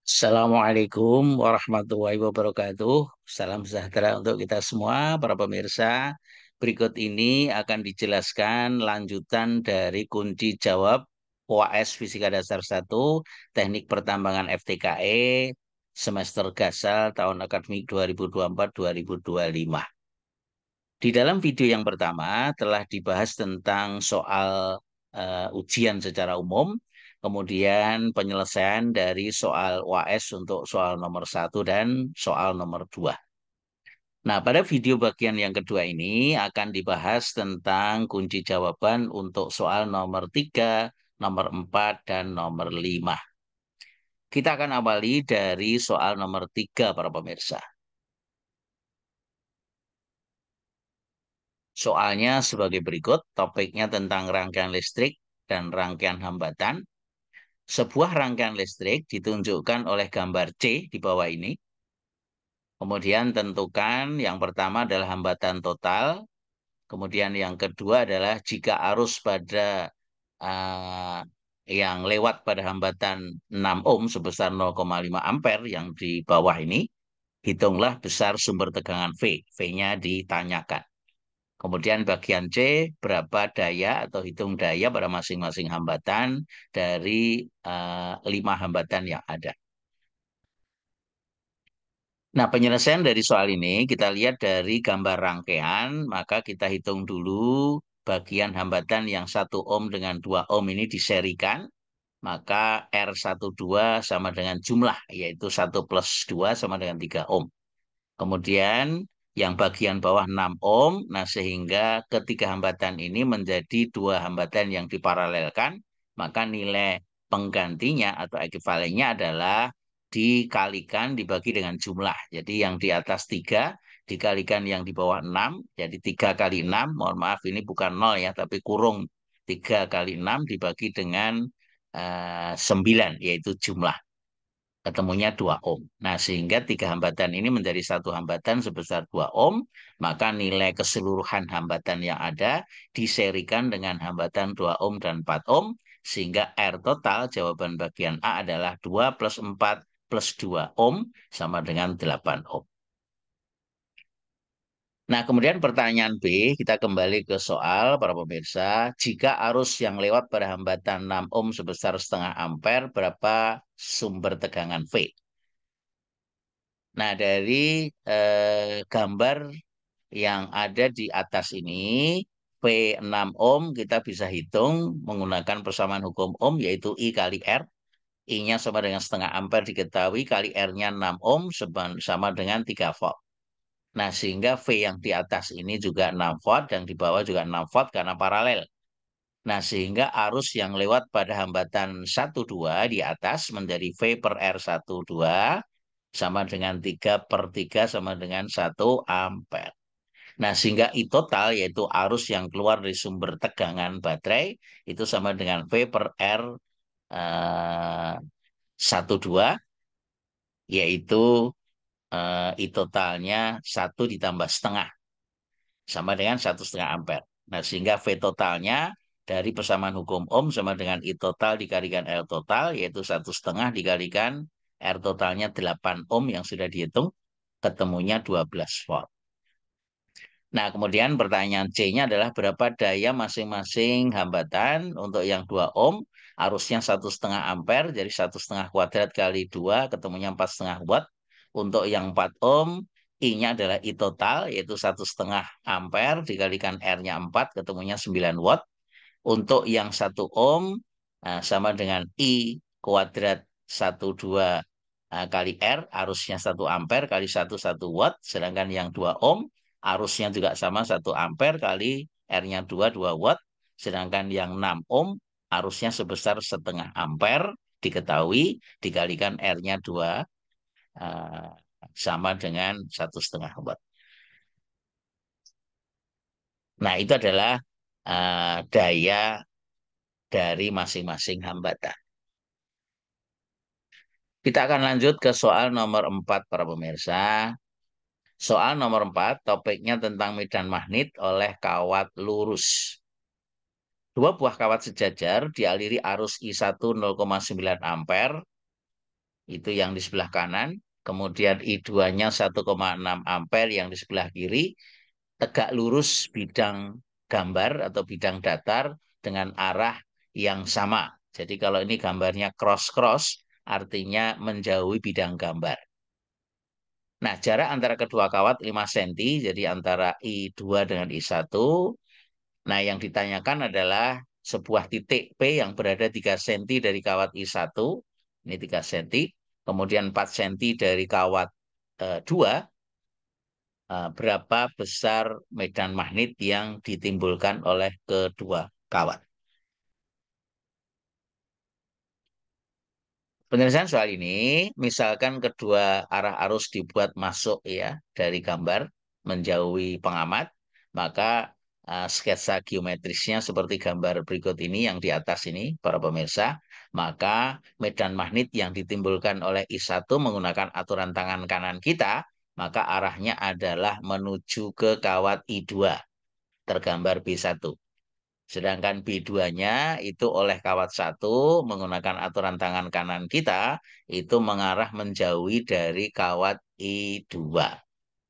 Assalamualaikum warahmatullahi wabarakatuh. Salam sejahtera untuk kita semua, para pemirsa. Berikut ini akan dijelaskan lanjutan dari kunci jawab UAS Fisika Dasar 1, Teknik Pertambangan FTKE, semester Gasal tahun akademik 2024-2025. Di dalam video yang pertama telah dibahas tentang soal ujian secara umum, kemudian penyelesaian dari soal UAS untuk soal nomor 1 dan soal nomor 2. Nah, pada video bagian yang kedua ini akan dibahas tentang kunci jawaban untuk soal nomor 3, nomor 4, dan nomor 5. Kita akan awali dari soal nomor 3, para pemirsa. Soalnya sebagai berikut, topiknya tentang rangkaian listrik dan rangkaian hambatan. Sebuah rangkaian listrik ditunjukkan oleh gambar C di bawah ini. Kemudian tentukan yang pertama adalah hambatan total. Kemudian yang kedua adalah jika arus pada uh, yang lewat pada hambatan 6 ohm sebesar 0,5 ampere yang di bawah ini, hitunglah besar sumber tegangan V. V-nya ditanyakan. Kemudian bagian C, berapa daya atau hitung daya pada masing-masing hambatan dari 5 hambatan yang ada. Nah, penyelesaian dari soal ini kita lihat dari gambar rangkaian, maka kita hitung dulu bagian hambatan yang 1 ohm dengan 2 ohm ini diserikan, maka R12 sama dengan jumlah, yaitu 1 plus 2 sama dengan 3 ohm. Kemudian yang bagian bawah 6 ohm, nah sehingga ketiga hambatan ini menjadi dua hambatan yang diparalelkan, maka nilai penggantinya atau ekuivalennya adalah dikalikan dibagi dengan jumlah. Jadi yang di atas 3 dikalikan yang di bawah 6, jadi 3 kali 6, mohon maaf ini bukan 0 ya, tapi kurung 3 kali 6 dibagi dengan 9, yaitu jumlah. Ketemunya 2 ohm. Nah, sehingga tiga hambatan ini menjadi satu hambatan sebesar 2 ohm, maka nilai keseluruhan hambatan yang ada diserikan dengan hambatan 2 ohm dan 4 ohm, sehingga R total jawaban bagian A adalah 2 plus 4 plus 2 ohm sama dengan 8 ohm. Nah, kemudian pertanyaan B, kita kembali ke soal para pemirsa. Jika arus yang lewat pada hambatan 6 ohm sebesar setengah ampere, berapa sumber tegangan V? Nah, dari gambar yang ada di atas ini, V6 ohm kita bisa hitung menggunakan persamaan hukum ohm, yaitu I kali R. I-nya sama dengan setengah ampere diketahui, kali R-nya 6 ohm sama dengan 3 volt. Nah, sehingga V yang di atas ini juga 6 volt, dan di bawah juga 6 volt karena paralel. Nah, sehingga arus yang lewat pada hambatan 1,2 di atas menjadi V per R12 sama dengan 3 per 3 sama dengan 1 ampere. Nah, sehingga I total yaitu arus yang keluar dari sumber tegangan baterai itu sama dengan V per R 12, yaitu I totalnya 1 ditambah setengah sama dengan 1,5 ampere. Nah, sehingga V totalnya dari persamaan hukum Ohm sama dengan I total dikalikan L total, yaitu 1,5 dikalikan R totalnya 8 ohm yang sudah dihitung, ketemunya 12 volt. Nah, kemudian pertanyaan C-nya adalah berapa daya masing-masing hambatan. Untuk yang 2 ohm, arusnya 1,5 ampere, jadi 1,5 kuadrat kali 2, ketemunya 4,5 watt. Untuk yang 4 ohm, I-nya adalah I total, yaitu 1,5 ampere, dikalikan R-nya 4, ketemunya 9 watt. Untuk yang 1 ohm, sama dengan I kuadrat 12 kali R, arusnya 1 ampere kali 1 watt, sedangkan yang 2 ohm, arusnya juga sama 1 ampere kali R-nya 2 watt, sedangkan yang 6 ohm, arusnya sebesar setengah ampere, diketahui, dikalikan R-nya 2, eh, sama dengan 1,5 watt. Nah, itu adalah daya dari masing-masing hambatan. Kita akan lanjut ke soal nomor 4, para pemirsa. Soal nomor 4, topiknya tentang medan magnet oleh kawat lurus. Dua buah kawat sejajar dialiri arus I1 0,9 ampere itu yang di sebelah kanan, kemudian I2-nya 1,6 ampere yang di sebelah kiri, tegak lurus bidang gambar atau bidang datar dengan arah yang sama. Jadi kalau ini gambarnya cross-cross, artinya menjauhi bidang gambar. Nah, jarak antara kedua kawat 5 cm, jadi antara I2 dengan I1. Nah, yang ditanyakan adalah sebuah titik P yang berada 3 cm dari kawat I1, ini 3 cm, kemudian 4 cm dari kawat 2, berapa besar medan magnet yang ditimbulkan oleh kedua kawat. Penyelesaian soal ini, misalkan kedua arah arus dibuat masuk ya dari gambar menjauhi pengamat, maka sketsa geometrisnya seperti gambar berikut ini yang di atas ini, para pemirsa, maka medan magnet yang ditimbulkan oleh I1 menggunakan aturan tangan kanan kita, maka arahnya adalah menuju ke kawat I2, tergambar B1. Sedangkan B2-nya itu oleh kawat 1 menggunakan aturan tangan kanan kita itu mengarah menjauhi dari kawat I2.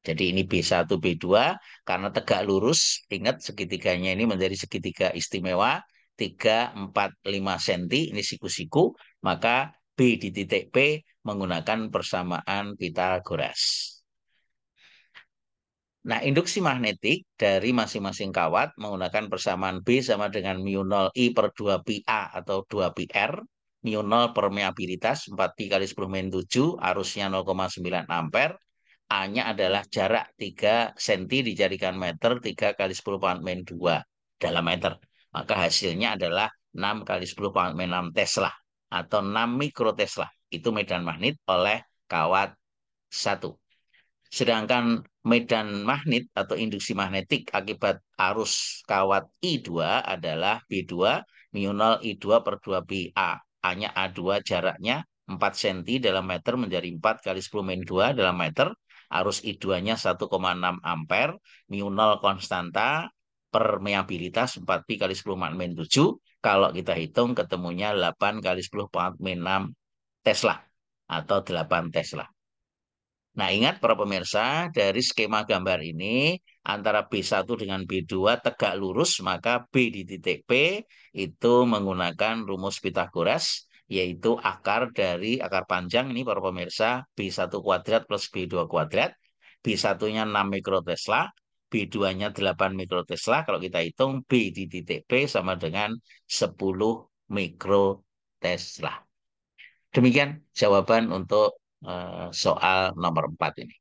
Jadi ini B1, B2 karena tegak lurus, ingat segitiganya ini menjadi segitiga istimewa 3, 4, 5 cm, ini siku-siku, maka B di titik P menggunakan persamaan Pitagoras. Nah, induksi magnetik dari masing-masing kawat menggunakan persamaan B sama dengan mu 0 I per 2 pi A atau 2 pi R. Mu 0 permeabilitas 4 pi kali 10 min 7, arusnya 0,9 ampere. A-nya adalah jarak 3 cm dijadikan meter 3 kali 10 pangkat min 2 dalam meter. Maka hasilnya adalah 6 kali 10 pangkat min 6 Tesla atau 6 mikrotesla. Itu medan magnet oleh kawat 1. Sedangkan medan magnet atau induksi magnetik akibat arus kawat I2 adalah B2 mu 0 I2 per 2 pi A. A-nya A2 jaraknya 4 cm dalam meter menjadi 4 kali 10 min 2 dalam meter. Arus I2-nya 1,6 ampere. Mu 0 konstanta. Permeabilitas 4 pi kali 10 min 7. Kalau kita hitung ketemunya 8 kali 10 pangkat min 6 Tesla atau 8 Tesla. Nah, ingat para pemirsa, dari skema gambar ini, antara B1 dengan B2 tegak lurus, maka B di titik P itu menggunakan rumus Pitagoras, yaitu akar dari akar panjang ini para pemirsa, B1 kuadrat plus B2 kuadrat, B1-nya 6 mikrotesla, B2-nya 8 mikrotesla, kalau kita hitung B di titik P sama dengan 10 mikrotesla. Demikian jawaban untuk soal nomor 4 ini.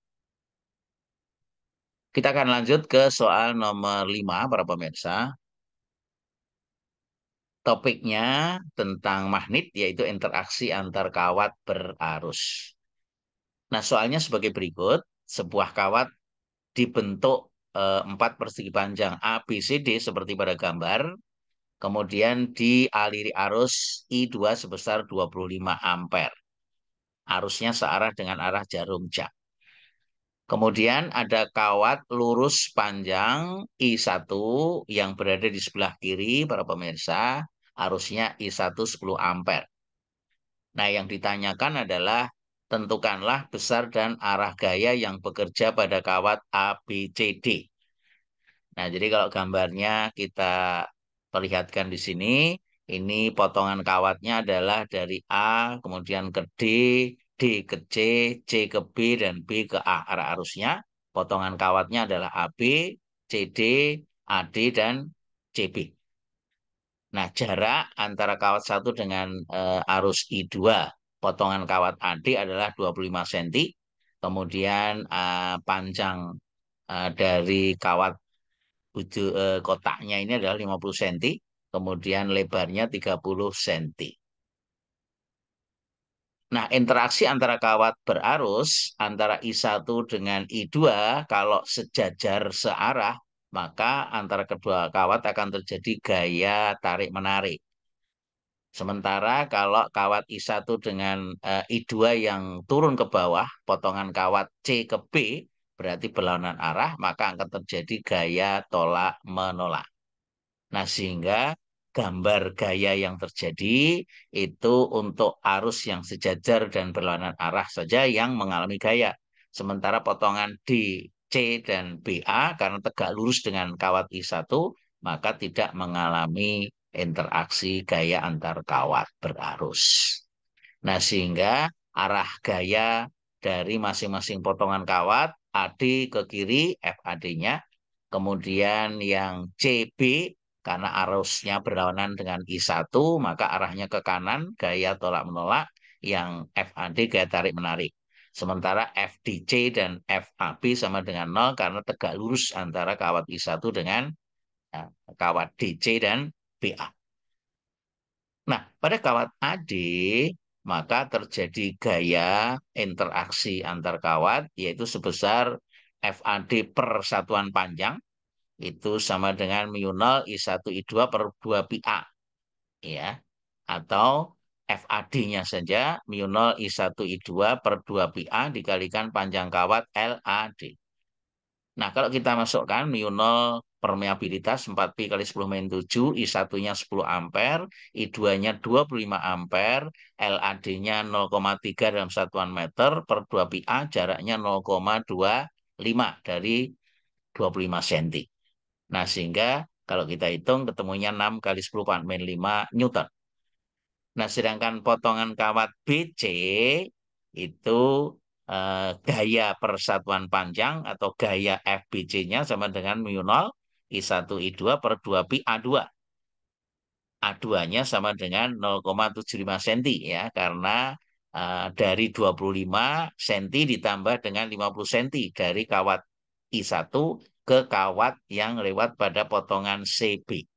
Kita akan lanjut ke soal nomor 5, para pemirsa. Topiknya tentang magnet, yaitu interaksi antar kawat berarus. Nah, soalnya sebagai berikut. Sebuah kawat dibentuk 4 persegi panjang A, B, C, D seperti pada gambar. Kemudian dialiri arus I2 sebesar 25 ampere. Arusnya searah dengan arah jarum jam. Kemudian ada kawat lurus panjang I1 yang berada di sebelah kiri, para pemirsa. Arusnya I1 10 ampere. Nah, yang ditanyakan adalah tentukanlah besar dan arah gaya yang bekerja pada kawat ABCD. Nah, jadi kalau gambarnya kita perlihatkan di sini, ini potongan kawatnya adalah dari A, kemudian ke D ke C ke B, dan B ke A. Arah arusnya, potongan kawatnya adalah AB, CD, AD, dan CB. Nah, jarak antara kawat 1 dengan arus I2, potongan kawat AD adalah 25 cm. Kemudian panjang dari kawat kotaknya ini adalah 50 cm, kemudian lebarnya 30 cm. Nah, interaksi antara kawat berarus antara I1 dengan I2 kalau sejajar searah, maka antara kedua kawat akan terjadi gaya tarik-menarik. Sementara kalau kawat I1 dengan I2 yang turun ke bawah, potongan kawat C ke B, berarti berlawanan arah, maka akan terjadi gaya tolak-menolak. Nah, sehingga gambar gaya yang terjadi itu untuk arus yang sejajar dan berlawanan arah saja yang mengalami gaya. Sementara potongan D, C, dan BA karena tegak lurus dengan kawat I1, maka tidak mengalami interaksi gaya antar kawat berarus. Nah, sehingga arah gaya dari masing-masing potongan kawat, AD ke kiri, FAD-nya, kemudian yang CB, karena arusnya berlawanan dengan I1, maka arahnya ke kanan, gaya tolak-menolak, yang FAD gaya tarik-menarik. Sementara FDC dan FAB sama dengan 0 karena tegak lurus antara kawat I1 dengan kawat DC dan BA. Nah, pada kawat AD, maka terjadi gaya interaksi antar kawat, yaitu sebesar FAD per satuan panjang, itu sama dengan mu 0 I1 I2 per 2 pi A. Ya. Atau FAD-nya saja mu 0 I1 I2 per 2 pi A dikalikan panjang kawat LAD. Nah, kalau kita masukkan mu 0 permeabilitas 4pi kali 10 min 7, I1-nya 10 ampere, I2-nya 25 ampere, LAD-nya 0,3 dalam satuan meter per 2 pi A, jaraknya 0,25 dari 25 cm. Nah, sehingga kalau kita hitung ketemunya 6 kali 10 min 5 Newton. Nah, sedangkan potongan kawat BC itu gaya persatuan panjang atau gaya FBC-nya sama dengan mu 0 I1 I2 per 2 pi A2. A2-nya sama dengan 0,75 cm ya, karena dari 25 cm ditambah dengan 50 cm dari kawat I1 ke kawat yang lewat pada potongan CB.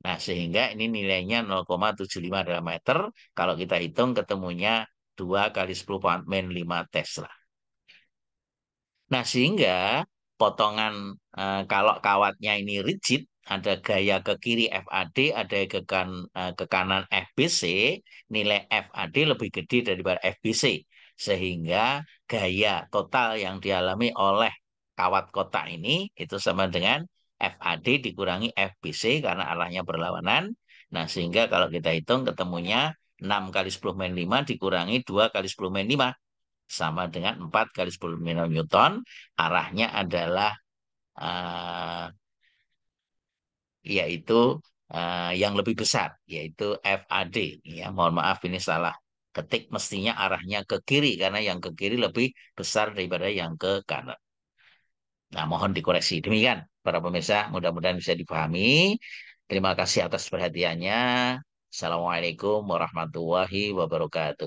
Nah, sehingga ini nilainya 0,75 dalam meter. Kalau kita hitung ketemunya 2 kali 10 power min 5 Tesla. Nah, sehingga potongan kalau kawatnya ini rigid, ada gaya ke kiri FAD, ada ke kanan FBC, nilai FAD lebih gede daripada FBC. Sehingga gaya total yang dialami oleh kawat kotak ini itu sama dengan FAD dikurangi FBC karena arahnya berlawanan. Nah, sehingga kalau kita hitung ketemunya 6 kali 10 min 5 dikurangi 2 kali 10 min 5 sama dengan 4 kali 10 Newton. Arahnya adalah yaitu yang lebih besar, yaitu FAD. Ya, mohon maaf ini salah ketik, mestinya arahnya ke kiri karena yang ke kiri lebih besar daripada yang ke kanan. Nah, mohon dikoreksi. Demikian para pemirsa, mudah-mudahan bisa dipahami. Terima kasih atas perhatiannya. Assalamualaikum warahmatullahi wabarakatuh.